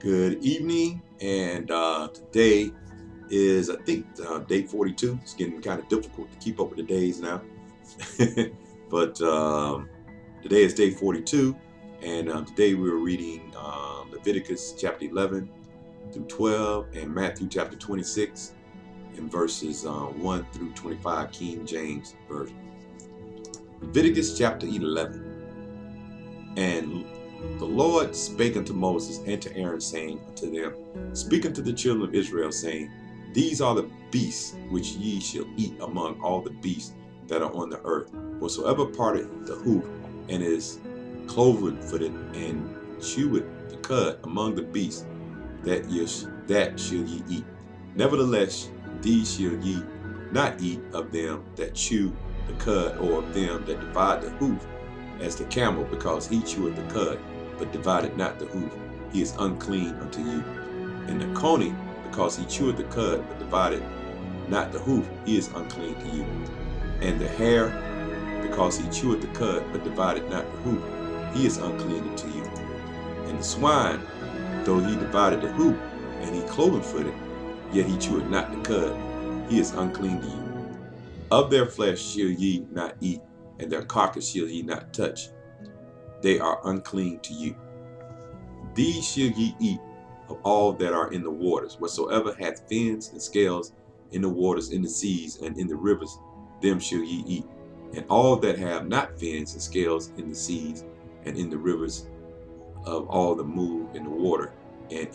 Good evening, and today is, I think, day 42. It's getting kind of difficult to keep up with the days now, but today is day 42, and today we're reading Leviticus chapter 11 through 12 and Matthew chapter 26 and verses 1 through 25, King James Version. Leviticus chapter 11. And the Lord spake unto Moses and to Aaron, saying unto them, Speak unto the children of Israel, saying, These are the beasts which ye shall eat among all the beasts that are on the earth. Whatsoever parteth the hoof and is cloven-footed and cheweth the cud among the beasts, that shall ye eat. Nevertheless, these shall ye not eat of them that chew the cud, or of them that divide the hoof, as the camel, because he cheweth the cud, but divided not the hoof, he is unclean unto you. And the coney, because he cheweth the cud, but divided not the hoof, he is unclean to you. And the hare, because he cheweth the cud, but divided not the hoof, he is unclean unto you. And the swine, though he divided the hoof, and he cloven-footed, yet he cheweth not the cud, he is unclean to you. Of their flesh shall ye not eat, and their carcass shall ye not touch. They are unclean to you. These shall ye eat of all that are in the waters. Whatsoever hath fins and scales in the waters, in the seas, and in the rivers, them shall ye eat. And all that have not fins and scales in the seas, and in the rivers, of all that move in the water, and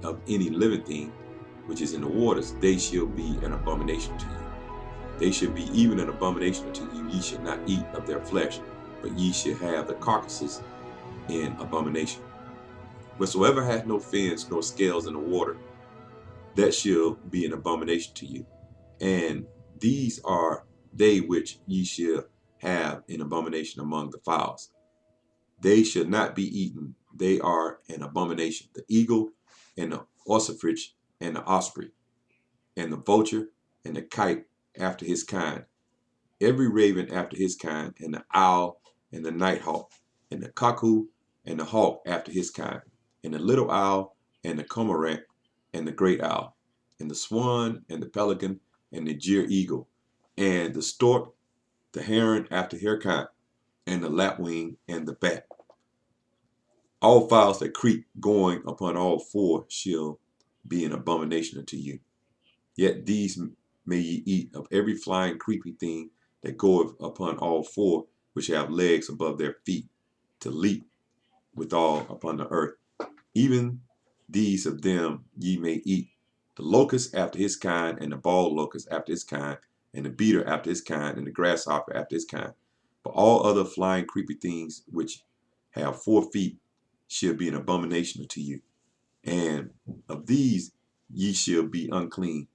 of any living thing which is in the waters, they shall be an abomination to you. They should be even an abomination unto you. Ye should not eat of their flesh, but ye shall have the carcasses in abomination. Whatsoever hath no fins nor scales in the water, that shall be an abomination to you. And these are they which ye shall have in abomination among the fowls. They shall not be eaten. They are an abomination. The eagle and the ossifrage and the osprey and the vulture and the kite after his kind, every raven after his kind, and the owl and the nighthawk, and the cuckoo and the hawk after his kind, and the little owl and the cormorant and the great owl, and the swan and the pelican and the jeer eagle, and the stork, the heron after her kind, and the lapwing and the bat. All fowls that creep going upon all four shall be an abomination unto you. Yet these may ye eat of every flying creeping thing that goeth upon all four, which have legs above their feet, to leap withal upon the earth. Even these of them ye may eat: the locust after his kind, and the bald locust after his kind, and the beater after his kind, and the grasshopper after his kind. But all other flying creeping things which have 4 feet shall be an abomination unto you. And of these ye shall be unclean.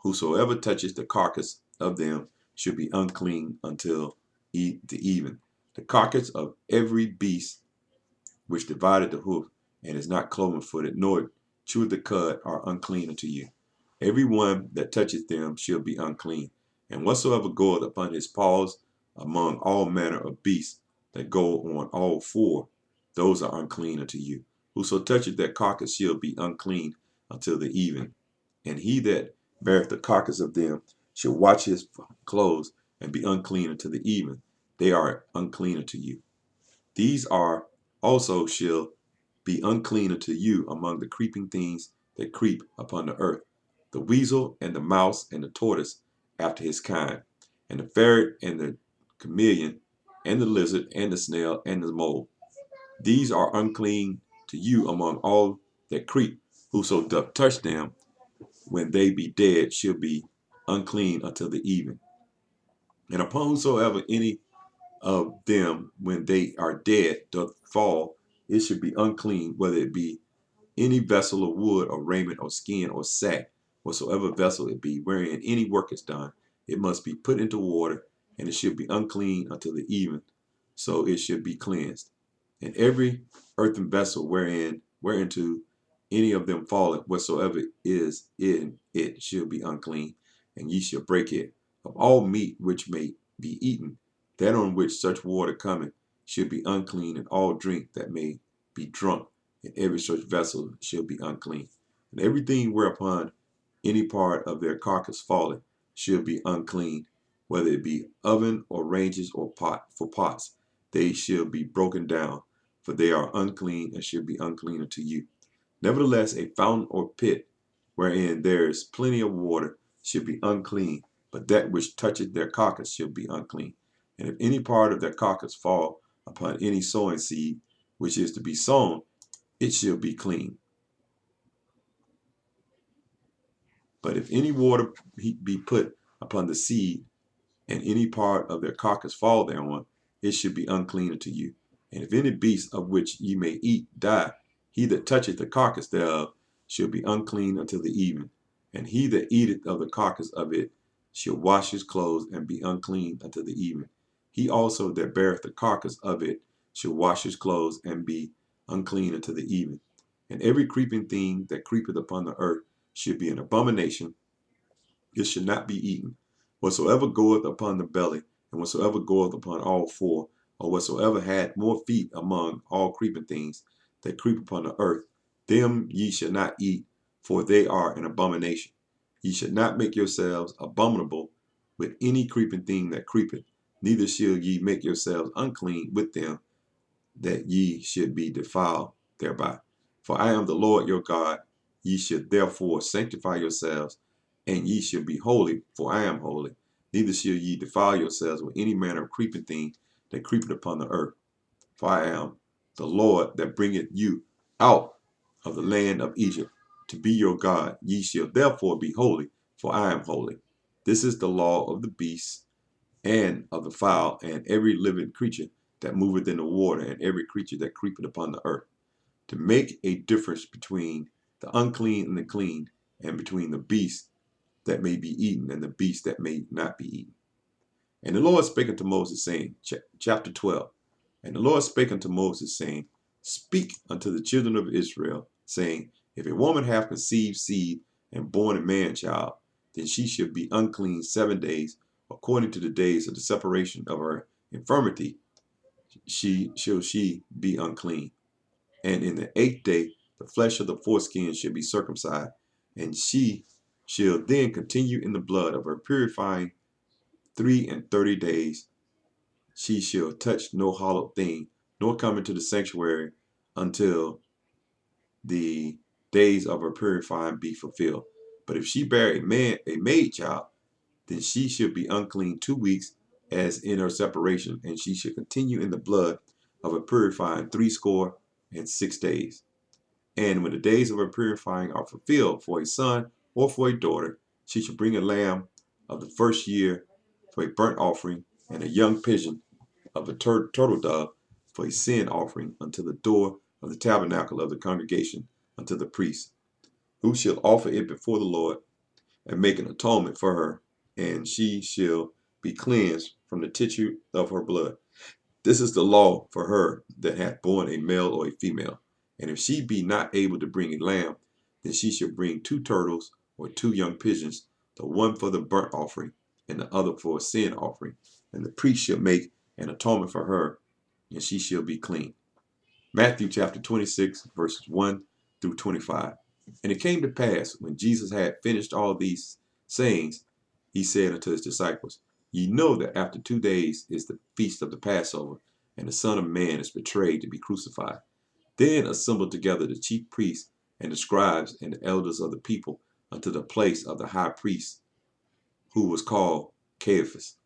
Whosoever touches the carcass of them shall be unclean until the even. The carcass of every beast which divided the hoof, and is not cloven-footed, nor chewed the cud, are unclean unto you. Every one that toucheth them shall be unclean. And whatsoever goeth upon his paws among all manner of beasts that go on all four, those are unclean unto you. Whoso toucheth that carcass shall be unclean until the even. And he that beareth the carcass of them shall wash his clothes, and be unclean until the even. They are unclean unto you. These are also shall be unclean unto you among the creeping things that creep upon the earth: the weasel and the mouse and the tortoise after his kind, and the ferret and the chameleon, and the lizard and the snail and the mole. These are unclean to you among all that creep. Whoso doth touch them, when they be dead, shall be unclean until the even. And upon whosoever any of them, when they are dead, doth fall, it should be unclean, whether it be any vessel of wood or raiment or skin or sack, whatsoever vessel it be, wherein any work is done. It must be put into water, and it should be unclean until the even, so it should be cleansed. And every earthen vessel whereinto any of them falleth, whatsoever is in it shall be unclean, and ye shall break it. Of all meat which may be eaten, that on which such water cometh should be unclean, and all drink that may be drunk and every such vessel shall be unclean. And everything whereupon any part of their carcass falleth shall be unclean, whether it be oven or ranges or pot for pots. They shall be broken down, for they are unclean and shall be unclean unto you. Nevertheless, a fountain or pit wherein there is plenty of water shall be unclean, but that which toucheth their carcass shall be unclean. And if any part of their carcass fall upon any sowing seed, which is to be sown, it shall be clean. But if any water be put upon the seed, and any part of their carcass fall thereon, it should be unclean unto you. And if any beast of which ye may eat die, he that toucheth the carcass thereof shall be unclean until the even. And he that eateth of the carcass of it shall wash his clothes and be unclean until the even. He also that beareth the carcass of it shall wash his clothes and be unclean until the even. And every creeping thing that creepeth upon the earth should be an abomination. It should not be eaten. Whatsoever goeth upon the belly, and whatsoever goeth upon all four, or whatsoever had more feet among all creeping things that creep upon the earth, them ye shall not eat, for they are an abomination. Ye should not make yourselves abominable with any creeping thing that creepeth, neither shall ye make yourselves unclean with them, that ye should be defiled thereby. For I am the Lord your God. Ye should therefore sanctify yourselves, and ye shall be holy, for I am holy. Neither shall ye defile yourselves with any manner of creeping thing that creepeth upon the earth. For I am the Lord that bringeth you out of the land of Egypt to be your God. Ye shall therefore be holy, for I am holy. This is the law of the beasts and of the fowl, and every living creature that moveth in the water, and every creature that creepeth upon the earth, to make a difference between the unclean and the clean, and between the beast that may be eaten and the beast that may not be eaten. And the Lord spake unto Moses, saying, chapter 12, and the Lord spake unto Moses, saying, speak unto the children of Israel, saying, if a woman have conceived seed and born a man child, then she shall be unclean 7 days, according to the days of the separation of her infirmity, she be unclean. And in the 8th day, the flesh of the foreskin shall be circumcised, and she shall then continue in the blood of her purifying 3 and 30 days. She shall touch no hallowed thing, nor come into the sanctuary until the days of her purifying be fulfilled. But if she bear a maid child, then she shall be unclean 2 weeks as in her separation, and she shall continue in the blood of her purifying 66 days. And when the days of her purifying are fulfilled for a son or for a daughter, she shall bring a lamb of the first year for a burnt offering, and a young pigeon of a turtle dove for a sin offering unto the door of the tabernacle of the congregation unto the priest, who shall offer it before the Lord and make an atonement for her, and she shall be cleansed from the tissue of her blood. This is the law for her that hath borne a male or a female. And if she be not able to bring a lamb, then she shall bring 2 turtles or 2 young pigeons, the one for the burnt offering, and the other for a sin offering. And the priest shall make an atonement for her, and she shall be clean. Matthew chapter 26, verses 1 through 25. And it came to pass, when Jesus had finished all these sayings, he said unto his disciples, ye know that after 2 days is the feast of the Passover, and the Son of Man is betrayed to be crucified. Then assembled together the chief priests and the scribes and the elders of the people unto the place of the high priest, who was called Caiaphas,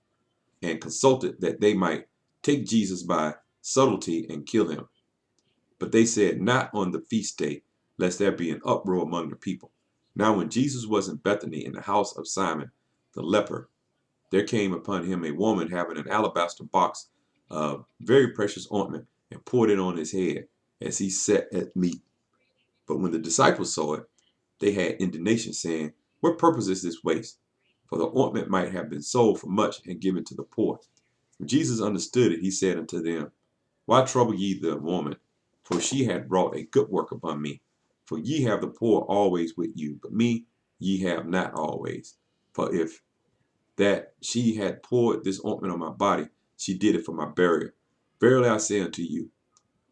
and consulted that they might take Jesus by subtlety and kill him. But they said, not on the feast day, lest there be an uproar among the people. Now when Jesus was in Bethany in the house of Simon the leper, there came upon him a woman having an alabaster box of very precious ointment, and poured it on his head as he sat at meat. But when the disciples saw it, they had indignation, saying, what purpose is this waste? For the ointment might have been sold for much and given to the poor. When Jesus understood it, he said unto them, why trouble ye the woman? For she hath wrought a good work upon me. For ye have the poor always with you, but me ye have not always. For if that she had poured this ointment on my body, she did it for my burial. Verily I say unto you,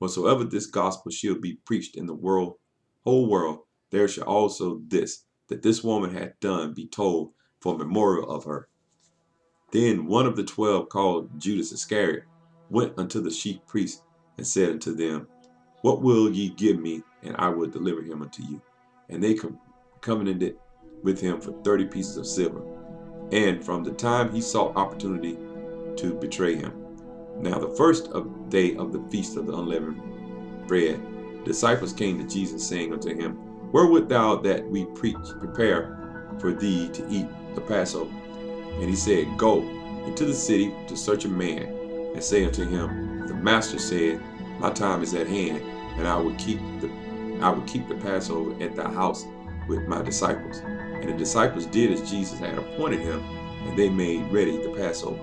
whatsoever this gospel shall be preached in the whole world, there shall also this, that this woman hath done, be told for a memorial of her. Then one of the 12, called Judas Iscariot, went unto the chief priests, and said unto them, What will ye give me, and I will deliver him unto you? And they covenanted with him for 30 pieces of silver. And from the time he sought opportunity to betray him. Now the first day of the feast of the unleavened bread, the disciples came to Jesus, saying unto him, Where wilt thou that we prepare for thee to eat the Passover? And he said, Go into the city to search a man, and say unto him, The master said, My time is at hand, and I will keep the Passover at thy house with my disciples. And the disciples did as Jesus had appointed him, and they made ready the Passover.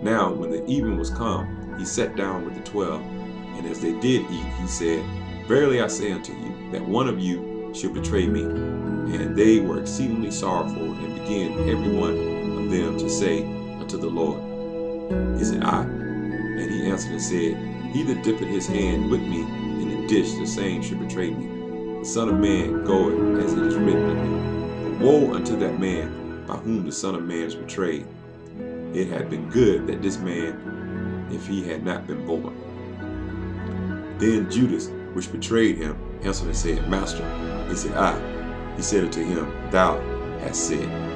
Now when the even was come, he sat down with the 12, and as they did eat, he said, Verily I say unto you, that one of you shall betray me. And they were exceedingly sorrowful, and began every one of them to say unto the Lord, Is it I? And he answered and said, He that dippeth his hand with me in the dish, the same should betray me. The Son of Man goeth as it is written of him. But woe unto that man by whom the Son of Man is betrayed. It had been good that this man, if he had not been born. Then Judas, which betrayed him, answered and said, Master, is it I? He said unto him, Thou hast said.